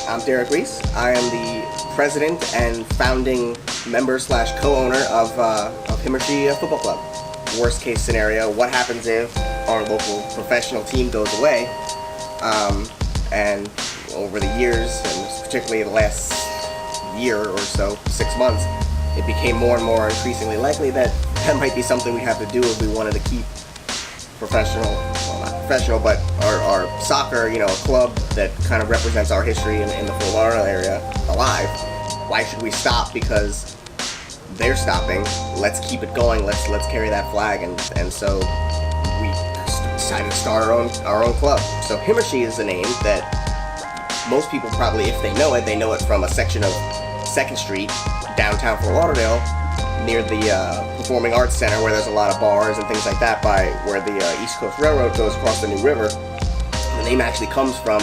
I'm Derek Reese. I am the president and founding member / co-owner of Himmershey Football Club. Worst case scenario, what happens if our local professional team goes away? And over the years, and particularly the last year or so, 6 months, it became more and more increasingly likely that that might be something we have to do if we wanted to keep professional, well, not professional, but our soccer, a club that kind of represents our history in the Fort Lauderdale area alive. Why should we stop because they're stopping? Let's keep it going. Let's carry that flag. And so we decided to start our own club. So Himmershey is the name that most people probably, if they know it from a section of 2nd Street, downtown Fort Lauderdale, near the Performing Arts Center, where there's a lot of bars and things like that, by where the East Coast Railroad goes across the New River. The name actually comes from,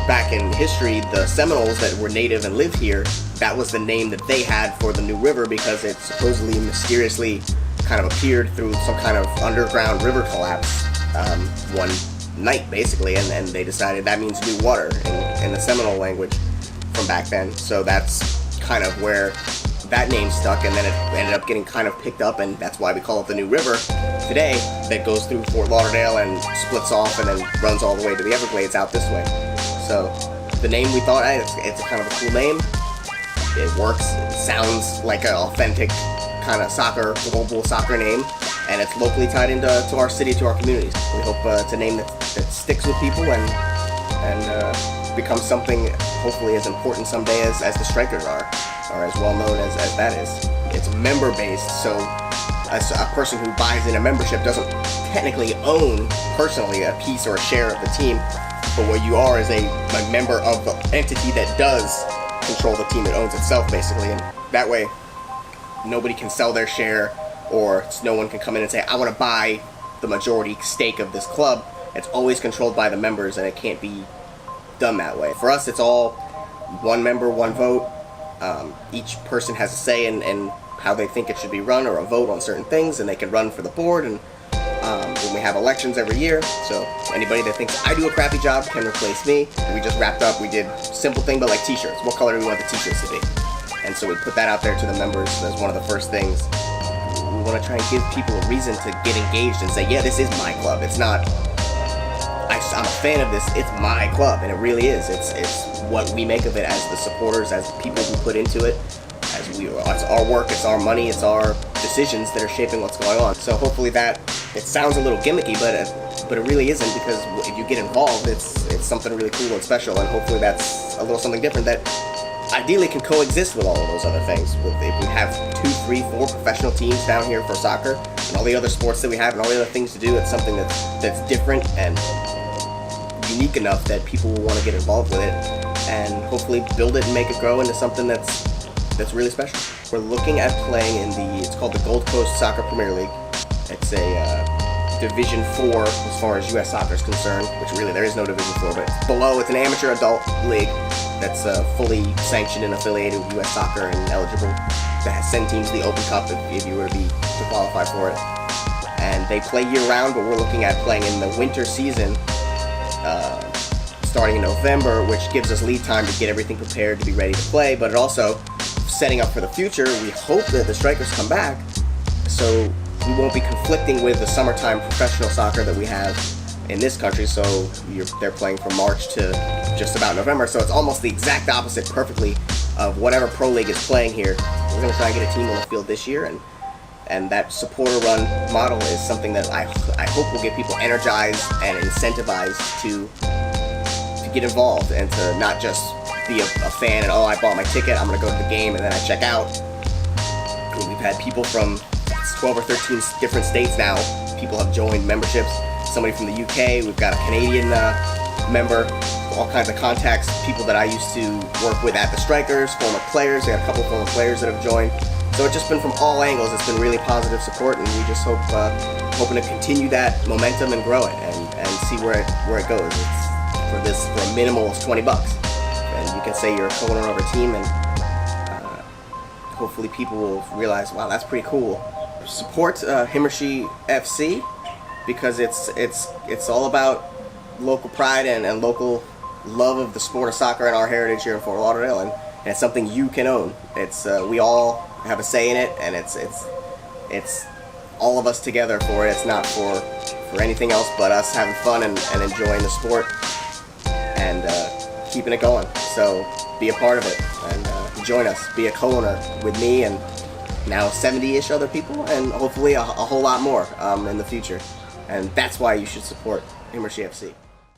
back in history, the Seminoles that were native and lived here. That was the name that they had for the New River because it supposedly mysteriously kind of appeared through some kind of underground river collapse one night, basically, and they decided that means new water in the Seminole language from back then. So that's kind of where that name stuck, and then it ended up getting kind of picked up, and that's why we call it the New River today, that goes through Fort Lauderdale and splits off and then runs all the way to the Everglades out this way. So the name, we thought, it's a kind of a cool name. It works. It sounds like an authentic kind of global soccer name, and it's locally tied into our city, to our communities. We hope it's a name that sticks with people and becomes something hopefully as important someday as the Strikers are as well known as that is. It's member based, so a person who buys in a membership doesn't technically own personally a piece or a share of the team, but what you are is a member of the entity that does control the team. It owns itself basically, and that way nobody can sell their share, or no one can come in and say, I want to buy the majority stake of this club. It's always controlled by the members, and it can't be done that way. For us, it's all one member, one vote. Each person has a say in how they think it should be run, or a vote on certain things, and they can run for the board. And when we have elections every year, so anybody that thinks I do a crappy job can replace me. And we just wrapped up, we did simple thing, but like t-shirts. What color do we want the t-shirts to be? And so we put that out there to the members as one of the first things. We want to try and give people a reason to get engaged and say, yeah, this is my club. It's not, I'm a fan of this, it's my club, and it really is. It's what we make of it as the supporters, as the people who put into it, it's our work, it's our money, it's our decisions that are shaping what's going on. So hopefully it sounds a little gimmicky, but it really isn't, because if you get involved, it's something really cool and special, and hopefully that's a little something different that ideally can coexist with all of those other things. If we have 2, 3, 4 professional teams down here for soccer, and all the other sports that we have, and all the other things to do, it's something that's different and unique enough that people will want to get involved with it, and hopefully build it and make it grow into something that's really special. We're looking at playing it's called the Gold Coast Soccer Premier League. It's a Division 4 as far as U.S. soccer is concerned, which really there is no Division 4, but it's below. It's an amateur adult league that's fully sanctioned and affiliated with U.S. soccer and eligible to send teams to the Open Cup if you were to qualify for it. And they play year-round, but we're looking at playing in the winter season, starting in November, which gives us lead time to get everything prepared to be ready to play, but it also setting up for the future. We hope that the Strikers come back, so we won't be conflicting with the summertime professional soccer that we have in this country. So they're playing from March to just about November, so it's almost the exact opposite perfectly of whatever pro league is playing here. We're going to try and get a team on the field this year, and that supporter-run model is something that I hope will get people energized and incentivized to get involved, and to not just be a fan and, I bought my ticket, I'm going to go to the game, and then I check out. We've had people from 12 or 13 different states now. People have joined memberships. Somebody from the UK, we've got a Canadian member, all kinds of contacts, people that I used to work with at the Strikers, former players. We got a couple former players that have joined. So it's just been from all angles. It's been really positive support, and we just hoping to continue that momentum and grow it and see where it goes. It's for a minimal of $20, and you can say you're a co-owner of a team, and hopefully people will realize, wow, that's pretty cool. Support Himmershey FC, because it's all about local pride and local love of the sport of soccer and our heritage here in Fort Lauderdale, and it's something you can own. It's we all have a say in it, and it's all of us together for it. It's not for anything else but us having fun and enjoying the sport and keeping it going. So be a part of it and join us. Be a co-owner with me and now 70-ish other people, and hopefully a whole lot more in the future. And that's why you should support Himmershey FC.